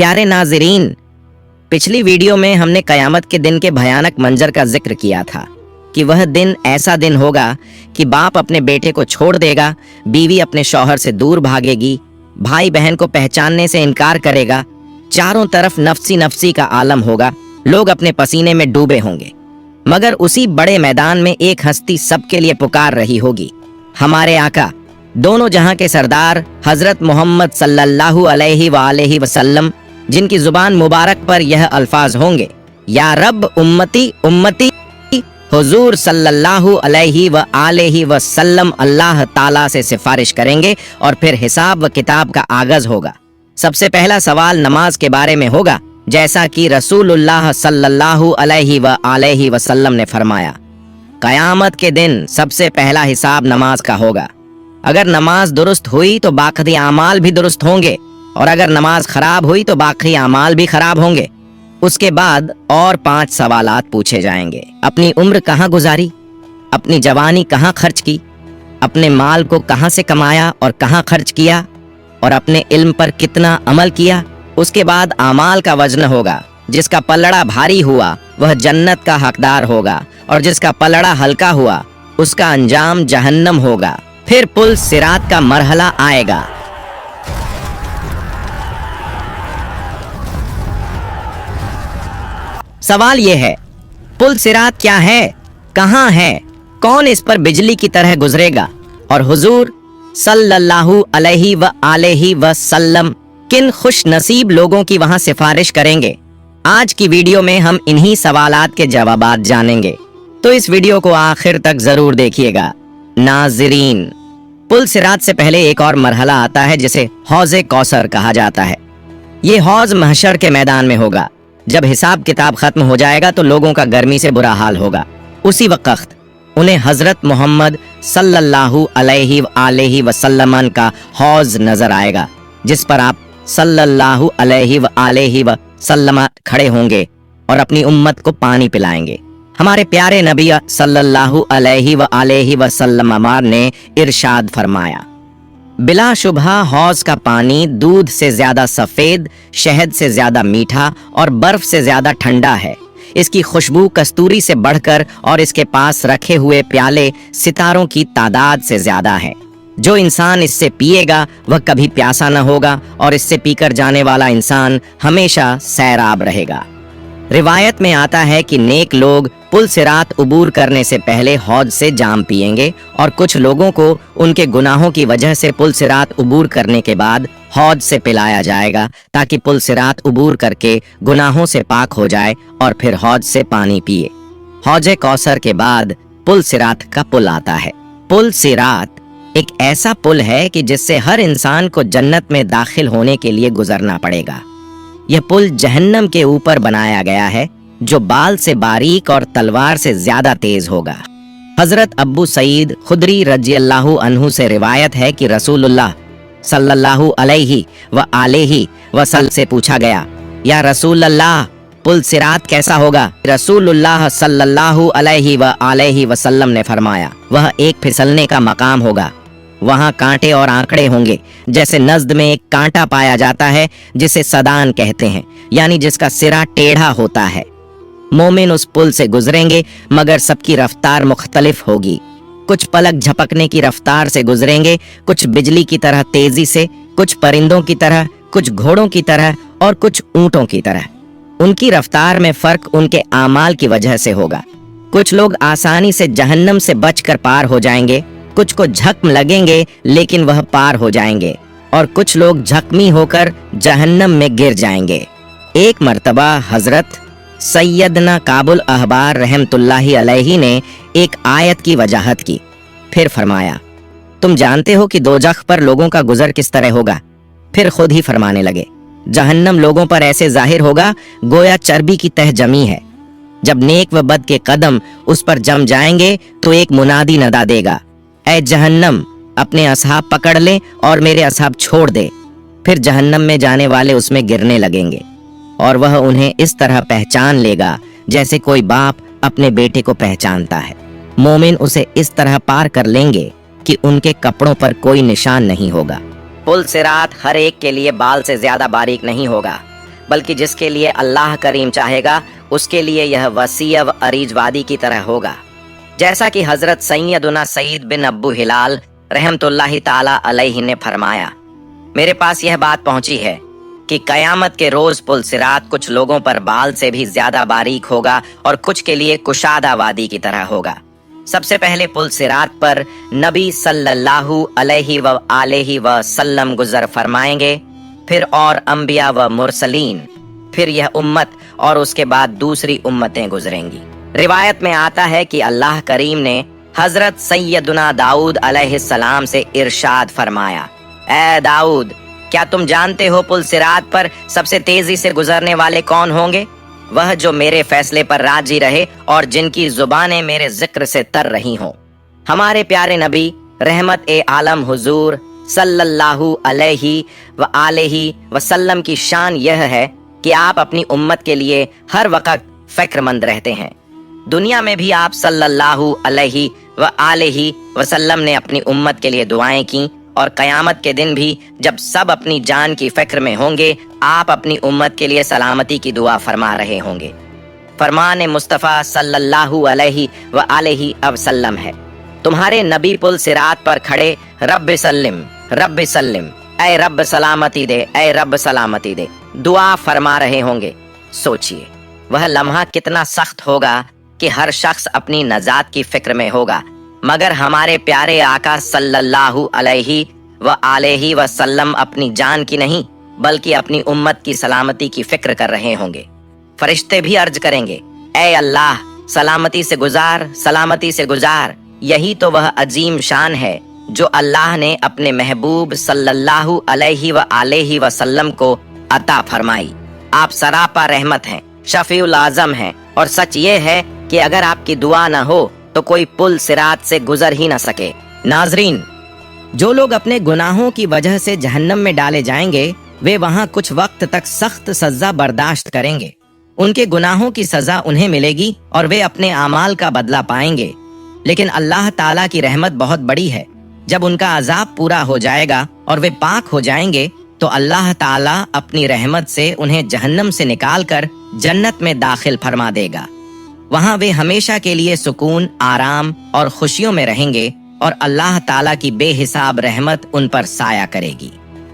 प्यारे नाज़रीन, पिछली वीडियो में हमने कयामत के दिन के भयानक मंजर का जिक्र किया था कि वह दिन ऐसा दिन होगा कि बाप अपने बेटे को छोड़ देगा, बीवी अपने शौहर से दूर भागेगी, भाई बहन को पहचानने से इनकार करेगा, चारों तरफ नफसी नफसी का आलम होगा, लोग अपने पसीने में डूबे होंगे। मगर उसी बड़े मैदान में एक हस्ती सबके लिए पुकार रही होगी, हमारे आका दोनों जहां के सरदार हजरत मोहम्मद सल्लल्लाहु अलैहि वसल्लम, जिनकी जुबान मुबारक पर यह अल्फाज होंगे, या रब उम्मती उम्मती। हुजूर सल्लल्लाहु अलैहि वसल्लम अल्लाह ताला से सिफारिश करेंगे और फिर हिसाब व किताब का आगाज होगा। सबसे पहला सवाल नमाज के बारे में होगा, जैसा कि रसूलुल्लाह सल्लल्लाहु अलैहि वसल्लम ने फरमाया, कयामत के दिन सबसे पहला हिसाब नमाज का होगा। अगर नमाज दुरुस्त हुई तो बाकी आमाल भी दुरुस्त होंगे, और अगर नमाज खराब हुई तो बाकी आमाल भी खराब होंगे। उसके बाद और 5 सवालात पूछे जाएंगे। अपनी उम्र कहाँ गुजारी, अपनी जवानी कहाँ खर्च की, अपने माल को कहाँ से कमाया और कहाँ खर्च किया, और अपने इल्म पर कितना अमल किया। उसके बाद आमाल का वजन होगा, जिसका पलड़ा भारी हुआ वह जन्नत का हकदार होगा, और जिसका पलड़ा हल्का हुआ उसका अंजाम जहन्नम होगा। फिर पुल सिरात का मरहला आएगा। सवाल यह है, पुल सिरात क्या है, कहाँ है, कौन इस पर बिजली की तरह गुजरेगा, और हुजूर सल्लल्लाहु अलैहि वसल्लम किन खुश नसीब लोगों की वहां सिफारिश करेंगे। आज की वीडियो में हम इन्हीं सवालात के जवाबात जानेंगे, तो इस वीडियो को आखिर तक जरूर देखिएगा। नाज़रीन, पुल सिरात से पहले एक और मरहला आता है जिसे हौज़े कौसर कहा जाता है। ये हौज महशर के मैदान में होगा। जब हिसाब किताब खत्म हो जाएगा तो लोगों का गर्मी से बुरा हाल होगा। उसी वक्त उन्हें हजरत मोहम्मद सल्लल्लाहु अलैहि वसल्लम का हौज नजर आएगा, जिस पर आप सल्लल्लाहु अलैहि वसल्लम खड़े होंगे और अपनी उम्मत को पानी पिलाएंगे। हमारे प्यारे नबी सल्लल्लाहु अलैहि वसल्लम ने इरशाद फरमाया, बिला शुबहा हौज का पानी दूध से ज्यादा सफेद, शहद से ज्यादा मीठा और बर्फ से ज्यादा ठंडा है। इसकी खुशबू कस्तूरी से बढ़कर और इसके पास रखे हुए प्याले सितारों की तादाद से ज्यादा है। जो इंसान इससे पिएगा वह कभी प्यासा न होगा, और इससे पीकर जाने वाला इंसान हमेशा सैराब रहेगा। रिवायत में आता है कि नेक लोग पुल सिरात उबूर करने से पहले हौज से जाम पिएंगे, और कुछ लोगों को उनके गुनाहों की वजह से पुल सिरात उबूर करने के बाद हौज से पिलाया जाएगा, ताकि पुल सिरात उबूर करके गुनाहों से पाक हो जाए और फिर हौज से पानी पिए। हौजे कौसर के बाद पुल सिरात का पुल आता है। पुल सिरात एक ऐसा पुल है कि जिससे हर इंसान को जन्नत में दाखिल होने के लिए गुजरना पड़ेगा। यह पुल जहन्नम के ऊपर बनाया गया है, जो बाल से बारीक और तलवार से ज्यादा तेज होगा। हजरत अब्बू सईद खुदरी रज़ियल्लाहु अन्हु से रिवायत है कि रसूलुल्लाह सल्लल्लाहु अलैहि वसल्लम से पूछा गया, या रसूलल्लाह पुल सिरात कैसा होगा। रसूलुल्लाह सल्लल्लाहु अलैहि वसल्लम ने फरमाया, वह एक फिसलने का मकाम होगा। वहाँ कांटे और आंकड़े होंगे। जैसे नज़्द में एक कांटा पाया जाता है जिसे सदान कहते हैं, यानी जिसका सिरा टेढ़ा होता है। मोमिन उस पुल से गुजरेंगे, मगर सबकी रफ्तार मुख्तलिफ होगी। कुछ पलक झपकने की रफ्तार से गुजरेंगे, कुछ बिजली की तरह तेजी से, कुछ परिंदों की तरह, कुछ घोड़ों की तरह और कुछ ऊंटों की तरह। उनकी रफ्तार में फर्क उनके आमाल की वजह से होगा। कुछ लोग आसानी से जहन्नम से बचकर पार हो जाएंगे, कुछ को झक्म लगेंगे लेकिन वह पार हो जाएंगे, और कुछ लोग जख्मी होकर जहन्नम में गिर जाएंगे। एक मर्तबा हजरत सैयदना काबुल अहबार रहमतुल्लाहि अलैहि ने एक आयत की वजाहत की। फिर फरमाया, तुम जानते हो कि दोजख पर लोगों का गुजर किस तरह होगा। फिर खुद ही फरमाने लगे, जहन्नम लोगों पर ऐसे जाहिर होगा गोया चर्बी की तह जमी है। जब नेक व बद के कदम उस पर जम जाएंगे तो एक मुनादी नदा देगा, ऐ जहन्नम अपने असहाब पकड़ ले और मेरे असहाब छोड़ दे। फिर जहन्नम में जाने वाले उसमें गिरने लगेंगे, और वह उन्हें इस तरह पहचान लेगा जैसे कोई बाप अपने बेटे को पहचानता है। मोमिन उसे इस तरह पार कर लेंगे कि उनके कपड़ों पर कोई निशान नहीं होगा। पुल सिरात हर एक के लिए बाल से ज्यादा बारीक नहीं होगा। बल्कि जिसके लिए अल्लाह करीम चाहेगा उसके लिए यह वसीय व अरीज वादी की तरह होगा। जैसा कि हजरत सैयदुना सईद बिन अब्बू हिलाल रहमतुल्लाहि ताला अलैहि ने फरमाया, मेरे पास यह बात पहुंची है कि कयामत के रोज पुल सिरात कुछ लोगों पर बाल से भी ज्यादा बारीक होगा और कुछ के लिए कुशादा वादी की तरह होगा। सबसे पहले पुल सिरात पर नबी सल्लल्लाहु अलैहि व आलिहि व सल्लम गुजर फरमाएंगे, फिर और अंबिया व मुरसलीन, फिर यह उम्मत और उसके बाद दूसरी उम्मतें गुजरेंगी। रिवायत में आता है कि अल्लाह करीम ने हजरत सैयदुना दाऊद अलैहिस्सलाम से इरशाद फरमाया, ए दाऊद, क्या तुम जानते हो पुल सिरात पर सबसे तेजी से गुजरने वाले कौन होंगे? वह जो मेरे फैसले पर राजी रहे और जिनकी जुबानें मेरे जिक्र से तर रही हों। हमारे प्यारे नबी रहमत ए आलम हुजूर सल्लल्लाहु अलैहि व आलिहि वसल्लम की शान यह है कि आप अपनी उम्मत के लिए हर वक्त फिक्रमंद रहते हैं। दुनिया में भी आप सल्लल्लाहु अलैहि व आलिहि वसल्लम ने अपनी उम्मत के लिए दुआएं की और कयामत के दिन भी जब सब अपनी जान की फिक्र में होंगे, आप अपनी उम्मत के लिए सलामती की दुआ फरमा रहे होंगे। फरमान मुस्तफ़ा सल्लल्लाहु अलैहि व आलिहि वसल्लम है, तुम्हारे नबी पुल सिरात पर खड़े रब्ब सल्लिम, ऐ रब्ब सलामती दे, ऐ रब्ब सलामती दे, दुआ फरमा रहे होंगे। सोचिए वह लम्हा कितना सख्त होगा कि हर शख्स अपनी नजात की फिक्र में होगा, मगर हमारे प्यारे आका सल्लल्लाहु अलैहि व आलिहि वसल्लम अपनी जान की नहीं बल्कि अपनी उम्मत की सलामती की फिक्र कर रहे होंगे। फरिश्ते भी अर्ज करेंगे, ऐ अल्लाह, सलामती से गुजार, सलामती से गुजार। यही तो वह अजीम शान है जो अल्लाह ने अपने महबूब सल्लल्लाहु अलैहि व आलिहि वसल्लम को अता फरमाई। आप सरापा रहमत हैं, शफीउल आजम हैं, और सच ये है कि अगर आपकी दुआ न हो तो कोई पुल सिरात से गुजर ही न सके। नाजरीन, जो लोग अपने गुनाहों की वजह से जहन्नम में डाले जाएंगे वे वहां कुछ वक्त तक सख्त सजा बर्दाश्त करेंगे। उनके गुनाहों की सजा उन्हें मिलेगी और वे अपने आमाल का बदला पाएंगे। लेकिन अल्लाह ताला की रहमत बहुत बड़ी है। जब उनका अजाब पूरा हो जाएगा और वे पाक हो जाएंगे तो अल्लाह ताला अपनी रहमत से उन्हें जहन्नम से निकालकर जन्नत में दाखिल फरमा देगा। वहां वे हमेशा के लिए सुकून, आराम और खुशियों में रहेंगे और अल्लाह ताला की बेहिसाब रहमत उन पर साया करेगी।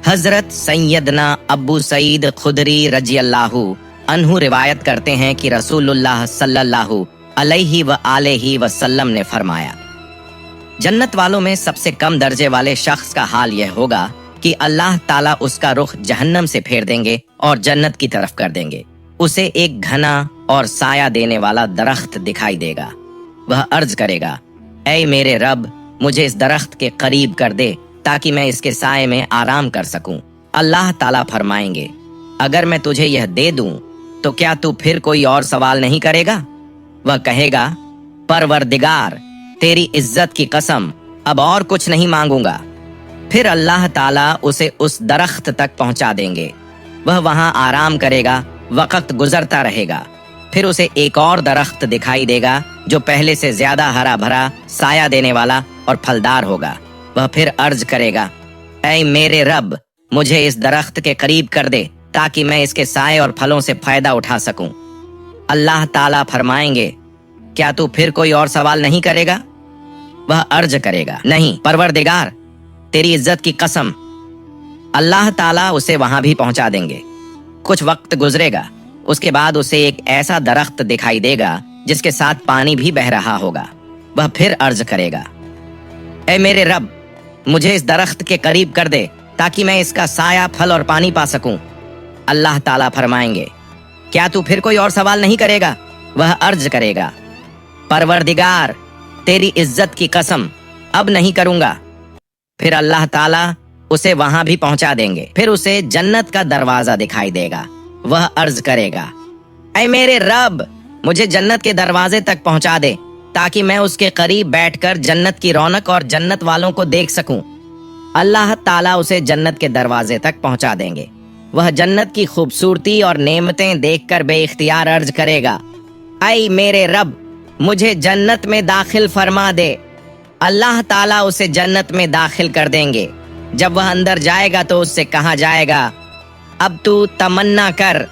हजरत सैयदना अबू सईद खुदरी रज़ियल्लाहु अन्हु रिवायत करते हैं कि रसूलुल्लाह सल्लल्लाहु अलैहि व आलिहि वसल्लम ने फरमाया, जन्नत वालों में सबसे कम दर्जे वाले शख्स का हाल यह होगा कि अल्लाह ताला उसका रुख जहन्नम से फेर देंगे और जन्नत की तरफ कर देंगे। उसे एक घना और साया देने वाला दरख्त दिखाई देगा। वह अर्ज करेगा, ऐ मेरे रब, मुझे इस दरख्त के करीब कर दे ताकि मैं इसके साए में आराम कर सकूं। अल्लाह ताला फरमाएंगे, अगर मैं तुझे यह दे दूं तो क्या तू फिर कोई और सवाल नहीं करेगा? वह कहेगा, परवरदिगार, तेरी इज्जत की कसम, अब और कुछ नहीं मांगूंगा। फिर अल्लाह ताला उसे उस दरख्त तक पहुंचा देंगे। वह वहां आराम करेगा, वक्त गुजरता रहेगा। फिर उसे एक और दरख्त दिखाई देगा जो पहले से ज्यादा हरा भरा, साया देने वाला और फलदार होगा। वह फिर अर्ज करेगा, ऐ मेरे रब, मुझे इस दरख्त के करीब कर दे ताकि मैं इसके साए और फलों से फायदा उठा सकूं। अल्लाह ताला फरमाएंगे, क्या तू फिर कोई और सवाल नहीं करेगा? वह अर्ज करेगा, नहीं परवरदिगार, तेरी इज्जत की कसम। अल्लाह ताला उसे वहां भी पहुंचा देंगे। कुछ वक्त गुजरेगा, उसके बाद उसे एक ऐसा दरख्त दिखाई देगा जिसके साथ पानी भी बह रहा होगा। वह फिर अर्ज करेगा, ऐ मेरे रब, मुझे इस दरख्त के करीब कर दे ताकि मैं इसका साया, फल और पानी पा सकूं। अल्लाह ताला फरमाएंगे, क्या तू फिर कोई और सवाल नहीं करेगा? वह अर्ज करेगा, परवरदिगार, तेरी इज्जत की कसम, अब नहीं करूंगा। फिर अल्लाह ताला उसे वहां भी पहुंचा देंगे। फिर उसे जन्नत का दरवाजा दिखाई देगा। वह अर्ज करेगा, ऐ मेरे रब, मुझे जन्नत के दरवाजे तक पहुंचा दे ताकि मैं उसके करीब बैठकर जन्नत की रौनक और जन्नत वालों को देख सकूं। अल्लाह ताला उसे जन्नत के दरवाजे तक पहुंचा देंगे। वह जन्नत की खूबसूरती और नेमतें देखकर बेइख्तियार अर्ज करेगा, ऐ मेरे रब, मुझे जन्नत में दाखिल फरमा दे। अल्लाह ताला उसे जन्नत में दाखिल कर देंगे। जब वह अंदर जाएगा तो उससे कहा जाएगा, अब तू तमन्ना कर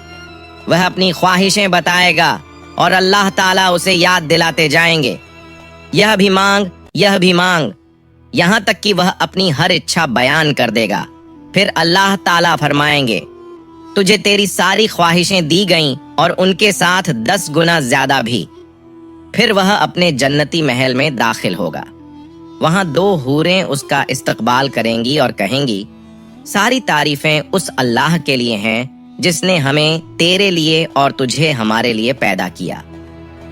वह अपनी ख्वाहिशें बताएगा और अल्लाह ताला उसे याद दिलाते जाएंगे, यह भी मांग, यहाँ तक कि वह अपनी हर इच्छा बयान कर देगा। फिर अल्लाह ताला फरमाएंगे, तुझे तेरी सारी ख्वाहिशें दी गईं और उनके साथ 10 गुना ज्यादा भी। फिर वह अपने जन्नती महल में दाखिल होगा। वहां 2 हूरें उसका इस्तकबाल करेंगी और कहेंगी, सारी तारीफें उस अल्लाह के लिए हैं जिसने हमें तेरे लिए और तुझे हमारे लिए पैदा किया।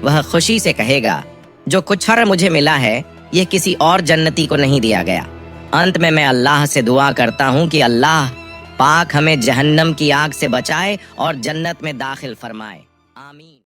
वह खुशी से कहेगा, जो कुछ मुझे मिला है यह किसी और जन्नती को नहीं दिया गया। अंत में मैं अल्लाह से दुआ करता हूँ कि अल्लाह पाक हमें जहन्नम की आग से बचाए और जन्नत में दाखिल फरमाए। आमीन।